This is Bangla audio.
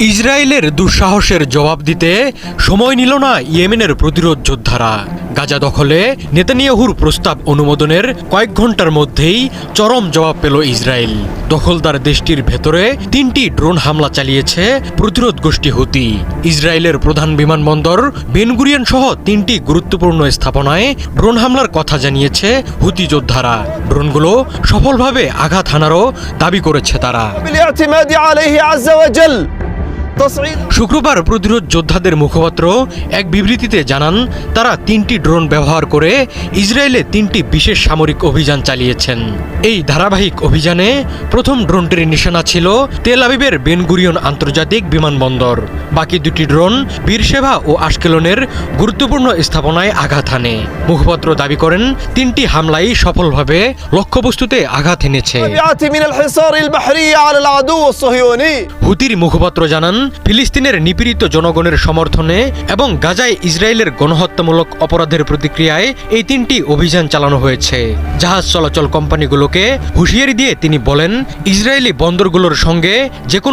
ইসরায়েলের দুঃসাহসের জবাব দিতে সময় নিল না ইয়েমেনের প্রতিরোধ যোদ্ধারা। গাজা দখলে নেতানিয়াহুর প্রস্তাব অনুমোদনের কয়েক ঘন্টার মধ্যেই চরম জবাব পেল ইসরায়েল। দখলদার দেশটির ভেতরে 3টি ড্রোন হামলা চালিয়েছে প্রতিরোধ গোষ্ঠী হুতি। ইসরায়েলের প্রধান বিমানবন্দর বেন গুরিয়ন সহ 3টি গুরুত্বপূর্ণ স্থাপনায় ড্রোন হামলার কথা জানিয়েছে হুতি যোদ্ধারা। ড্রোনগুলো সফলভাবে আঘাত হানারও দাবি করেছে তারা। শুক্রবার প্রতিরোধ যোদ্ধাদের মুখপাত্র এক বিবৃতিতে জানান, তারা 3টি ড্রোন ব্যবহার করে ইসরায়েলে 3টি বিশেষ সামরিক অভিযান চালিয়েছেন। এই ধারাবাহিক অভিযানে প্রথম ড্রোনটির নিশানা ছিল তেল আবিবের বেন গুরিয়ন আন্তর্জাতিক বিমানবন্দর। বাকি 2টি ড্রোন বীরশেবা ও আশকেলনের গুরুত্বপূর্ণ স্থাপনায় আঘাত হানে। মুখপাত্র দাবি করেন, 3টি হামলাই সফলভাবে লক্ষ্যবস্তুতে আঘাত এনেছে। হুতির মুখপাত্র জানান, ফিলিস্তিনের নিপীড়িত জনগণের সমর্থনে এবং গাজায় ইসরায়েলের গণহত্যামূলক অপরাধের প্রতিক্রিয়ায় এই 3টি অভিযান চালানো হয়েছে। জাহাজ চলাচল কোম্পানিগুলোকে হুঁশিয়ারি দিয়ে তিনি বলেন, ইসরায়েলি বন্দরগুলোর সঙ্গে যেকোনো